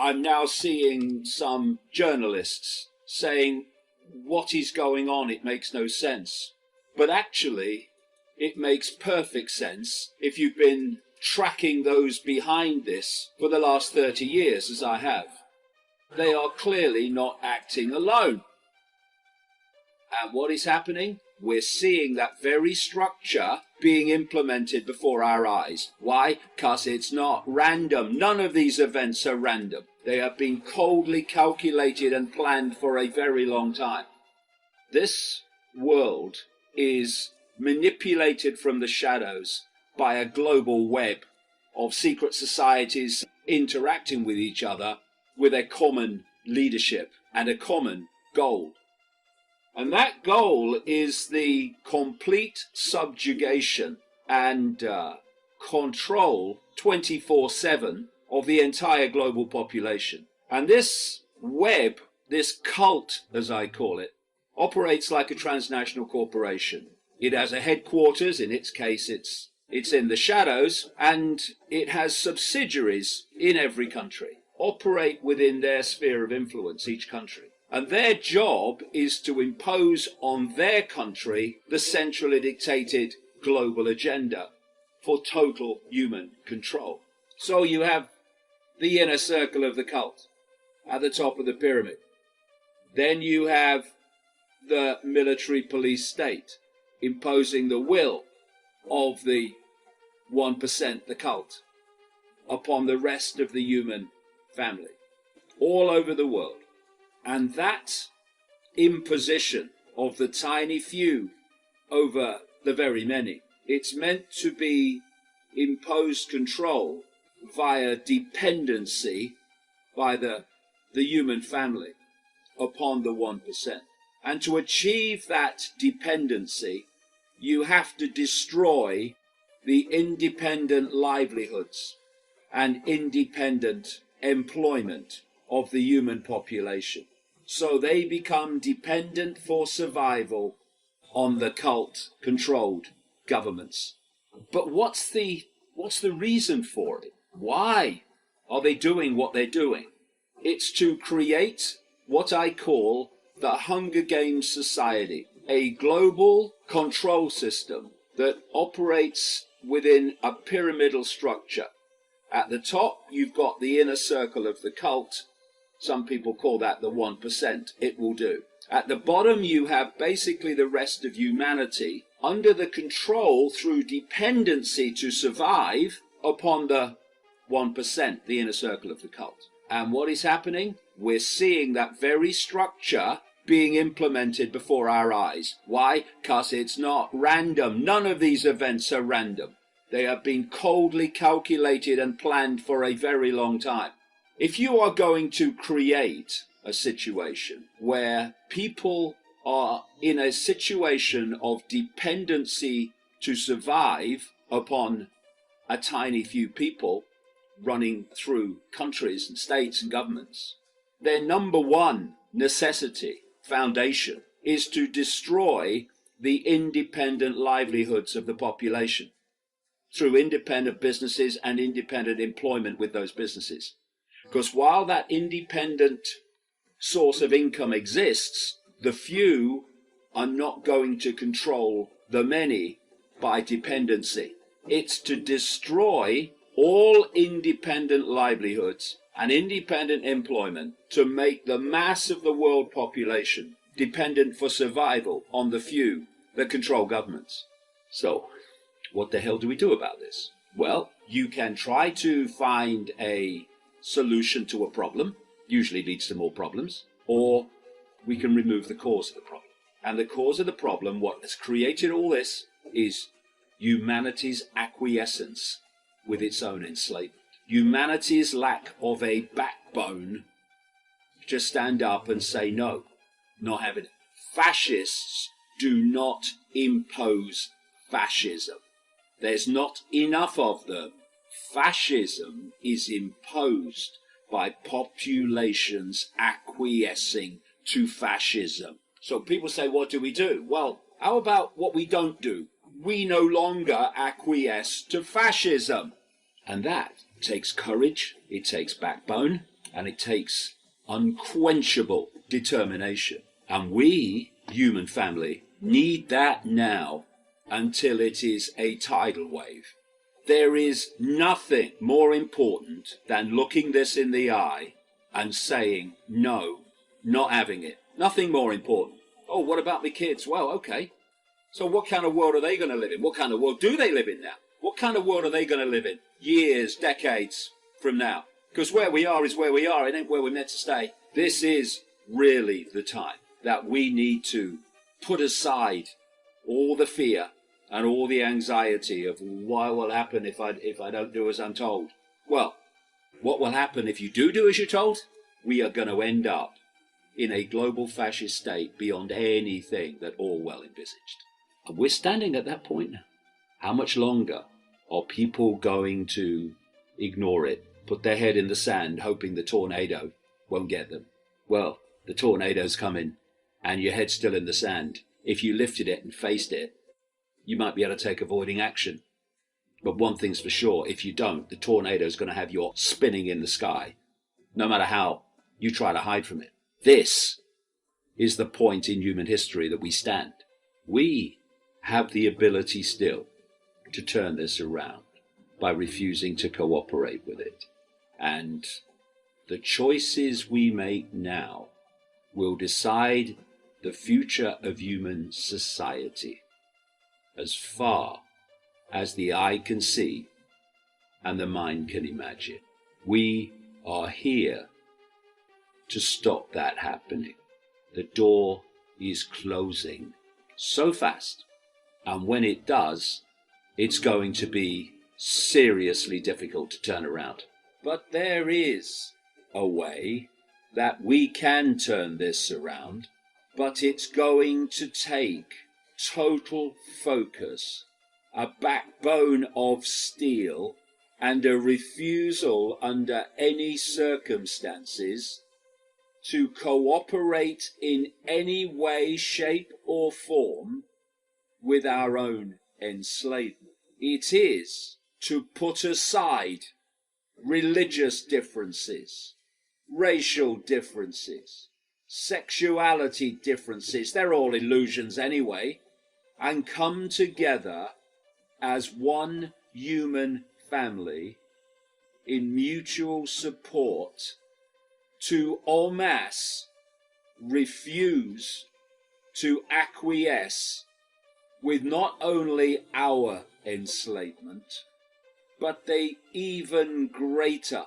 I'm now seeing some journalists saying, what is going on? It makes no sense. But actually, it makes perfect sense if you've been tracking those behind this for the last 30 years, as I have. They are clearly not acting alone. And what is happening? We're seeing that very structure being implemented before our eyes. Why? Because it's not random. None of these events are random. They have been coldly calculated and planned for a very long time. This world is manipulated from the shadows by a global web of secret societies interacting with each other with a common leadership and a common goal. And that goal is the complete subjugation and control 24/7 of the entire global population. And this web, this cult, as I call it, operates like a transnational corporation. It has a headquarters, in its case it's in the shadows, and it has subsidiaries in every country, operate within their sphere of influence, each country. And their job is to impose on their country the centrally dictated global agenda for total human control. So you have the inner circle of the cult at the top of the pyramid. Then you have the military police state imposing the will of the 1%, the cult, upon the rest of the human family all over the world. And that imposition of the tiny few over the very many, it's meant to be imposed control via dependency by the human family upon the 1%. And to achieve that dependency, you have to destroy the independent livelihoods and independent employment of the human population. So they become dependent for survival on the cult-controlled governments. But what's the reason for it? Why are they doing what they're doing? It's to create what I call the Hunger Games society, a global control system that operates within a pyramidal structure. At the top, you've got the inner circle of the cult. Some people call that the 1%. It will do. At the bottom, you have basically the rest of humanity under the control through dependency to survive upon the 1%, the inner circle of the cult. And what is happening? We're seeing that very structure being implemented before our eyes. Why? Because it's not random. None of these events are random. They have been coldly calculated and planned for a very long time. If you are going to create a situation where people are in a situation of dependency to survive upon a tiny few people running through countries and states and governments, their number one necessity, foundation, is to destroy the independent livelihoods of the population through independent businesses and independent employment with those businesses. Because while that independent source of income exists, the few are not going to control the many by dependency. It's to destroy all independent livelihoods and independent employment to make the mass of the world population dependent for survival on the few that control governments. So, what the hell do we do about this? Well, you can try to find a solution to a problem, usually leads to more problems, or we can remove the cause of the problem. And the cause of the problem, what has created all this, is humanity's acquiescence with its own enslavement. Humanity's lack of a backbone to stand up and say no, not having it. Fascists do not impose fascism. There's not enough of them. Fascism is imposed by populations acquiescing to fascism. So people say, what do we do? Well, how about what we don't do? We no longer acquiesce to fascism. And that takes courage, it takes backbone, and it takes unquenchable determination. And we, human family, need that now until it is a tidal wave. There is nothing more important than looking this in the eye and saying, no, not having it. Nothing more important. Oh, what about the kids? Well, okay. So what kind of world are they going to live in? What kind of world do they live in now? What kind of world are they going to live in years, decades from now? Because where we are is where we are. It ain't where we're meant to stay. This is really the time that we need to put aside all the fear and all the anxiety of what will happen if I don't do as I'm told. Well, what will happen if you do as you're told? We are going to end up in a global fascist state beyond anything that Orwell envisaged. And we're standing at that point now. How much longer are people going to ignore it, put their head in the sand, hoping the tornado won't get them? Well, the tornado's coming, and your head's still in the sand. If you lifted it and faced it, you might be able to take avoiding action. But one thing's for sure, if you don't, the tornado's going to have you spinning in the sky, no matter how you try to hide from it. This is the point in human history that we stand. We have the ability still to turn this around by refusing to cooperate with it. And the choices we make now will decide the future of human society as far as the eye can see and the mind can imagine. We are here to stop that happening. The door is closing so fast, and when it does, it's going to be seriously difficult to turn around. But there is a way that we can turn this around, but it's going to take total focus, a backbone of steel, and a refusal under any circumstances to cooperate in any way, shape, or form with our own enslavement. It is to put aside religious differences, racial differences, sexuality differences, they're all illusions anyway, and come together as one human family in mutual support to en masse refuse to acquiesce with not only our enslavement, but the even greater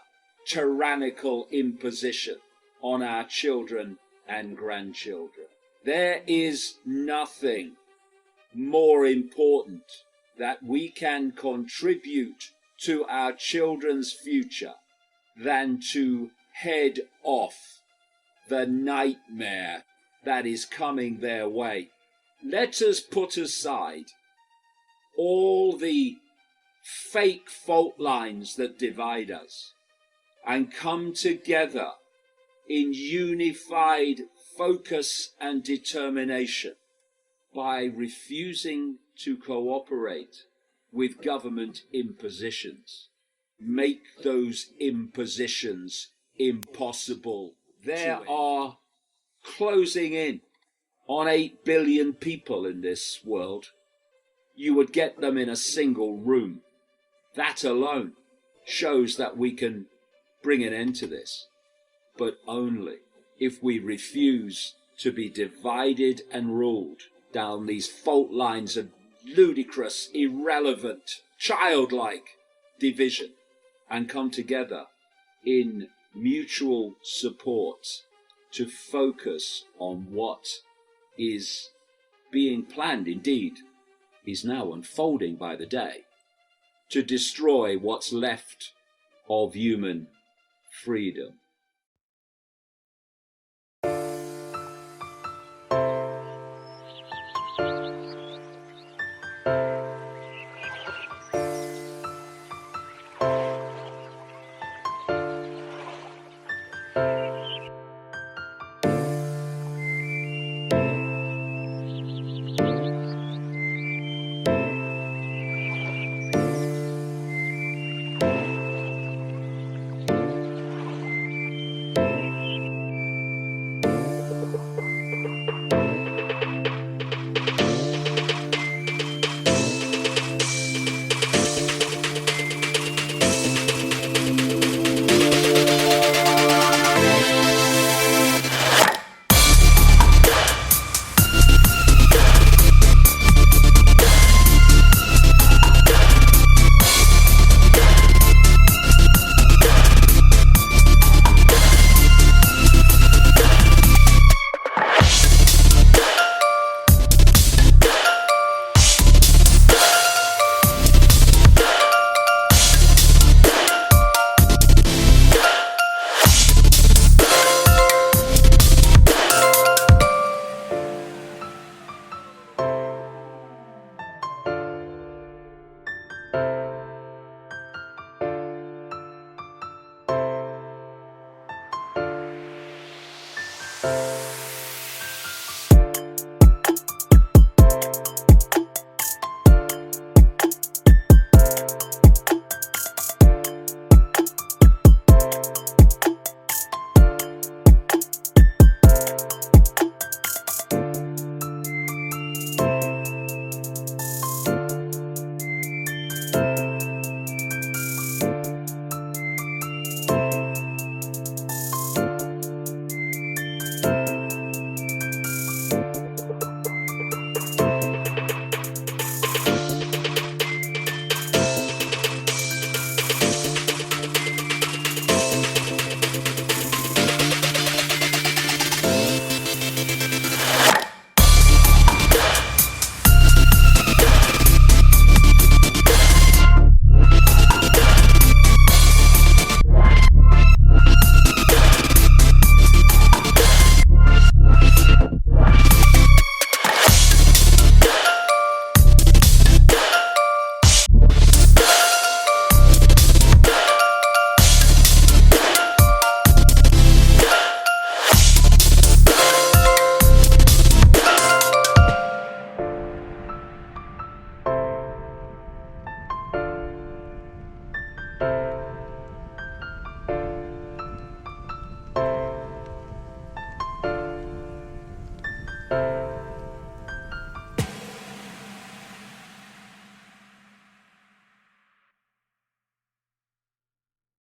tyrannical imposition on our children and grandchildren. There is nothing more important that we can contribute to our children's future than to head off the nightmare that is coming their way. Let us put aside all the fake fault lines that divide us and come together in unified focus and determination by refusing to cooperate with government impositions. Make those impositions impossible. There are closing in on 8 billion people in this world. You would get them in a single room. That alone shows that we can bring an end to this, but only if we refuse to be divided and ruled down these fault lines of ludicrous, irrelevant, childlike division, and come together in mutual support to focus on what is being planned, indeed is now unfolding by the day, to destroy what's left of human freedom.